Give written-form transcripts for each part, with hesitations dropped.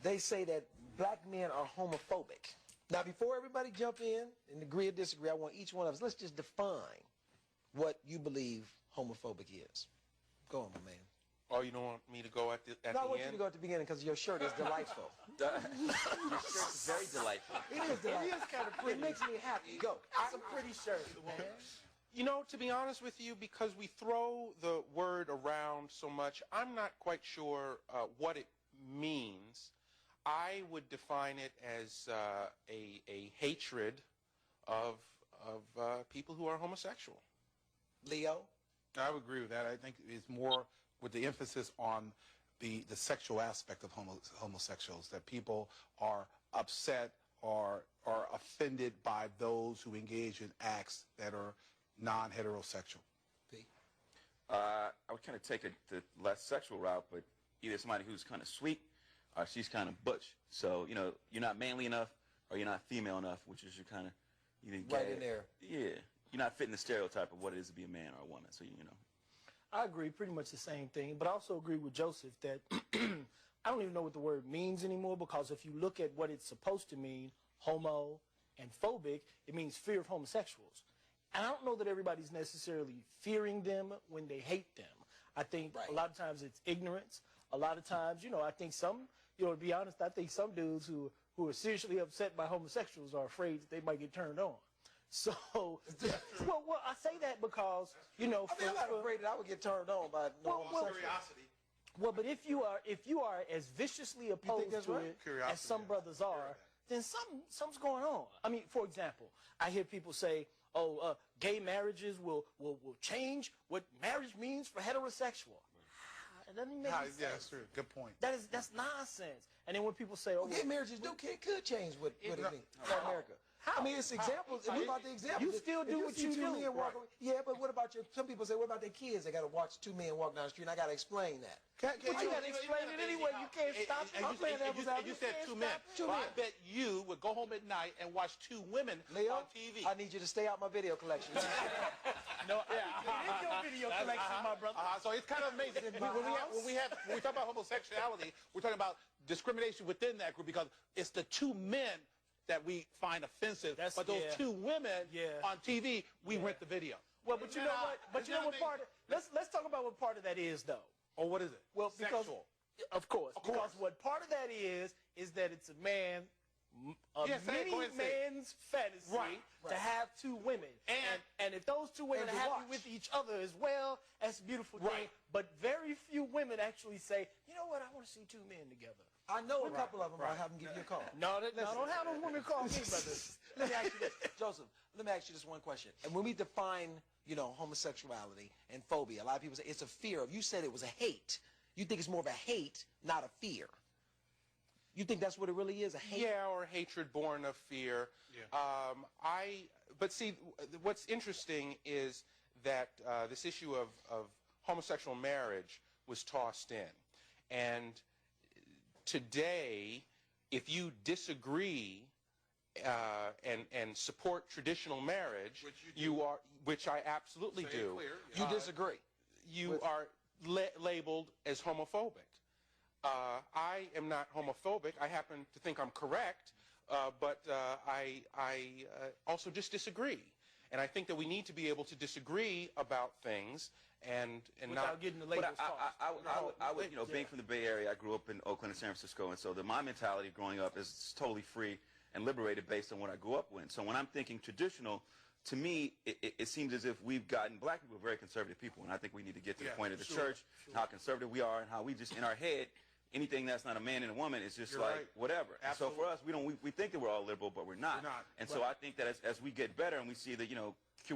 they say that black men are homophobic. Now, before everybody jump in and agree or disagree, I want each one of us, let's just define what you believe homophobic is. Go on, my man. Oh, you don't want me to go at the end? No, I want you to go at the beginning because your shirt is delightful. Your shirt is very delightful. It is delightful. It is kind of pretty. It makes me happy. Go. It's a pretty shirt, man. You know, to be honest with you, because we throw the word around so much, I'm not quite sure what it means. I would define it as a hatred of people who are homosexual. Leo? I would agree with that. I think it's more with the emphasis on the sexual aspect of homosexuals, that people are upset or are offended by those who engage in acts that are non-heterosexual. I would kind of take the less sexual route, but either somebody who's kind of sweet or she's kind of butch. So, you know, you're not manly enough or you're not female enough, which is your kind of... Right in there. Yeah. You're not fitting the stereotype of what it is to be a man or a woman. So, you know. I agree, pretty much the same thing, but I also agree with Joseph that I don't even know what the word means anymore, because if you look at what it's supposed to mean, homo and phobic, it means fear of homosexuals. And I don't know that everybody's necessarily fearing them when they hate them. I think a lot of times it's ignorance. A lot of times, you know, I think some, you know, to be honest, I think some dudes who are seriously upset by homosexuals are afraid that they might get turned on. So, well, I say that because, you know, I mean, I'm not afraid that I would get turned on by Curiosity. Well, but if you are as viciously opposed to it as some brothers are, then something's going on. I mean, for example, I hear people say, "Oh, gay marriages will change what marriage means for heterosexual." It doesn't make sense. Yeah, that's true. Good point. That's nonsense. And then when people say, "Oh, gay marriages could change what it means for America." How? I mean, it's examples. What about the examples? You still do what you do. Yeah, but what about some people say, what about their kids? They got to watch two men walk down the street, and I got to explain that. But you got to explain it anyway. You can't stop it. You said two men. I bet you would go home at night and watch two women on TV. I need you to stay out my video collection. No, it is your video collection, my brother. So it's kind of amazing. When we talk about homosexuality, we're talking about discrimination within that group, because it's the two men that we find offensive, but those two women on TV, we rent the video. Well, but you know what? But you know what part of, let's talk about what part of that is, though. Oh, what is it? Well, because of course, because what part of that is that it's a man, many man's fantasy to have two women, and if those two women are happy with each other as well, that's a beautiful thing. But very few women actually say, you know what, I want to see two men together. I know a couple of them. I'll have them give you a call. No, don't have those women call me, brother. Let me ask you this, Joseph. Let me ask you this one question. And when we define, you know, homosexuality and phobia, a lot of people say it's a fear of. You said it was a hate. You think it's more of a hate, not a fear. You think that's what it really is, a hate? Yeah, or hatred born of fear. Yeah. But see, what's interesting is that this issue of homosexual marriage was tossed in, and today, if you disagree and support traditional marriage, which I absolutely do. You disagree. You are labeled as homophobic. I am not homophobic. I happen to think I'm correct, but I also just disagree. And I think that we need to be able to disagree about things and without getting the labels I would, you know, being from the Bay Area, I grew up in Oakland and San Francisco, and so my mentality growing up is totally free and liberated based on what I grew up with. So when I'm thinking traditional, to me, it seems as if we've gotten, black people are very conservative people, and I think we need to get to the point of the church, how conservative we are, and how we just, in our head, anything that's not a man and a woman is just whatever. And so for us, we think that we're all liberal, but we're not. And so I think that as we get better and we see that, you know,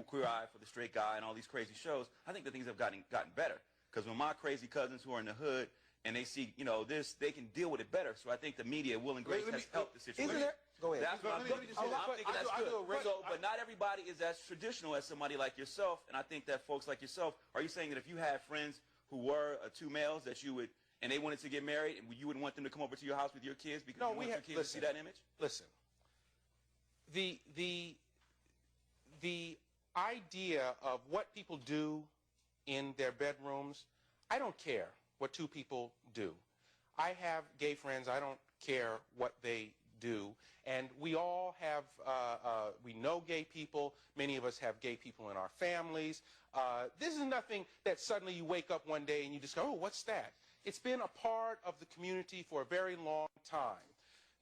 Queer Eye for the Straight Guy and all these crazy shows, I think that things have gotten better. Because when my crazy cousins who are in the hood and they see, you know, this, they can deal with it better. So I think the media, will and grace, has helped the situation. Go ahead. That's what I'm thinking that's good. But not everybody is as traditional as somebody like yourself. And I think that folks like yourself, are you saying that if you had friends who were two males that you would, and they wanted to get married, and you wouldn't want them to come over to your house with your kids because you want your kids to see that image? Listen, the idea of what people do in their bedrooms, I don't care what two people do. I have gay friends. I don't care what they do. And we all have, we know gay people. Many of us have gay people in our families. This is nothing that suddenly you wake up one day and you just go, oh, what's that? It's been a part of the community for a very long time.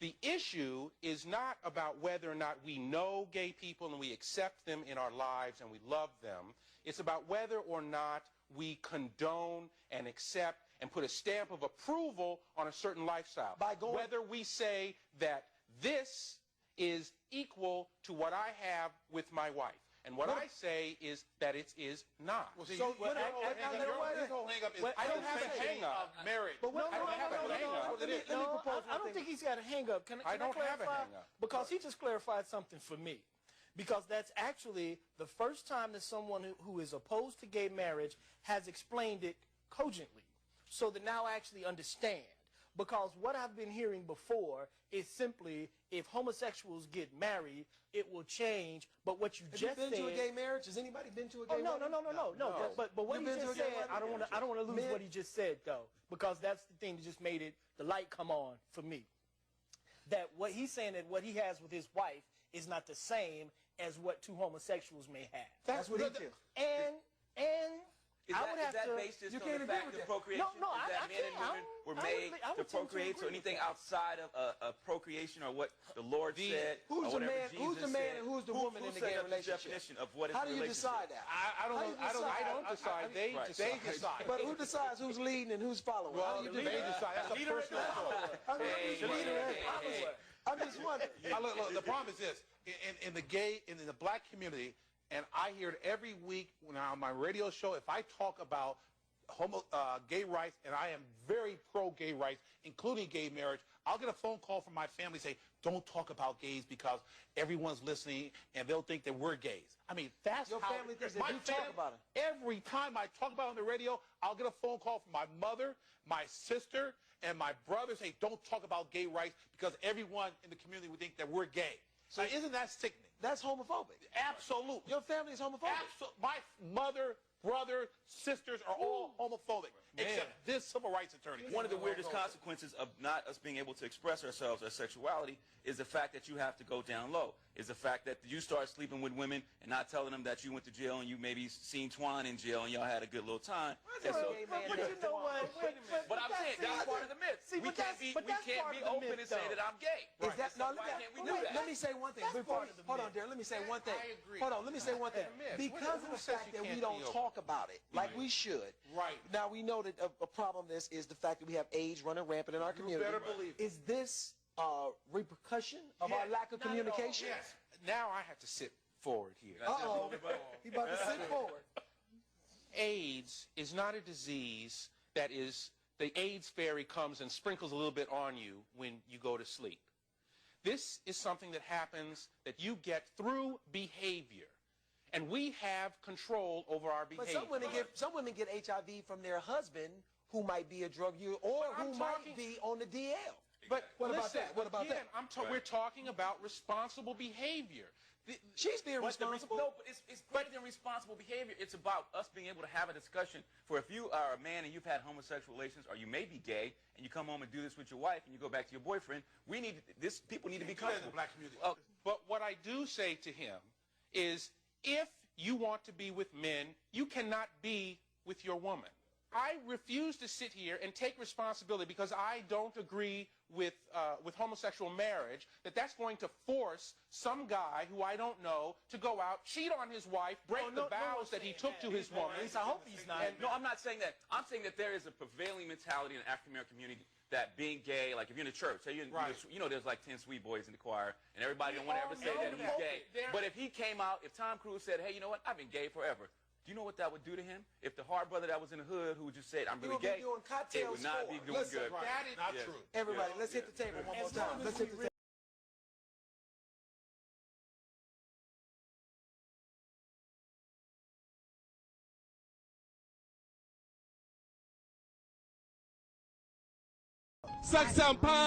The issue is not about whether or not we know gay people and we accept them in our lives and we love them. It's about whether or not we condone and accept and put a stamp of approval on a certain lifestyle. Whether we say that this is equal to what I have with my wife. And what I say is that it is not. Well, see, so his whole hang-up is I don't have a hang-up. Marriage. I don't have a hang-up. I don't think he's got a hang-up. Can I don't have a clarify? hang-up. Because he just clarified something for me. Because that's actually the first time that someone who is opposed to gay marriage has explained it cogently, so that now I actually understand. Because what I've been hearing before is simply, if homosexuals get married, it will change. But what you just said... Have you been to a gay marriage? Has anybody been to a gay marriage? No. But what he just said, I don't want to lose what he just said, though, because that's the thing that just made it, the light come on for me. That what he's saying, that what he has with his wife is not the same as what two homosexuals may have. That's what he feels. And Is I would have that to... based just on the fact of procreation? No, is that men and women were made to procreate? So anything outside of procreation or what the Lord said, who's or the man? Jesus Who's the man said, and who's the woman in the gay relationship? Definition of what is How do you decide that? I don't decide. They decide. But who decides who's leading and who's following? Well, How do you they do that? decide. That's a personal choice. I'm just wondering. Look, the problem is this: in the black community, and I hear it every week when I'm on my radio show. If I talk about gay rights, and I am very pro-gay rights, including gay marriage, I'll get a phone call from my family say, "Don't talk about gays because everyone's listening and they'll think that we're gays." I mean, that's Your how family thinks my that you talk about it. Every time I talk about it on the radio, I'll get a phone call from my mother, my sister, and my brother say, "Don't talk about gay rights because everyone in the community would think that we're gay." So isn't that sickening? That's homophobic. Absolutely. Your family is homophobic. My mother, brother, sisters are all homophobic, except this civil rights attorney. One of the weirdest consequences of not us being able to express ourselves, our sexuality, is the fact that you have to go down low. Is the fact that you start sleeping with women and not telling them that you went to jail and you maybe seen Twan in jail and y'all had a good little time. And so, but I'm saying that's part of the myth. We can't be open and say that I'm gay. Is that, no, why can't we do that? let me say one thing. Hold on, Darren. Let me say one thing. I agree. Hold on. Let me say one thing. Because of the fact that we don't talk about it like we should. Right. Now we know that a problem is the fact that we have AIDS running rampant in our community. better believe it. Is this repercussion of our lack of communication? Yes. Now I have to sit forward here. Uh-oh. He about to sit forward. AIDS is not a disease that is, the AIDS fairy comes and sprinkles a little bit on you when you go to sleep. This is something that happens that you get through behavior. And we have control over our behavior. But some women get HIV from their husband, who might be a drug user, or who might be on the DL. But what about listen, that? What about again, that? We're talking about responsible behavior. She's being responsible. No, but it's greater than responsible behavior. It's about us being able to have a discussion. For if you are a man and you've had homosexual relations, or you may be gay, and you come home and do this with your wife, and you go back to your boyfriend, people need to be comfortable. Black community. But what I do say to him is, if you want to be with men, you cannot be with your woman. I refuse to sit here and take responsibility because I don't agree with homosexual marriage, that's going to force some guy who I don't know to go out, cheat on his wife, break the vows that he took to his woman. At least I hope he's not. No, I'm not saying that. I'm saying that there is a prevailing mentality in the African-American community that being gay, like if you're in a church, say there's like 10 sweet boys in the choir, and everybody don't want to ever say that he's gay. But if he came out, if Tom Cruise said, "Hey, you know what? I've been gay forever," do you know what that would do to him? If the hard brother that was in the hood who just said, "I'm really gay," it would not be doing good. That is not true. Everybody, let's hit the table one more time. Let's hit the table. Suck some pie.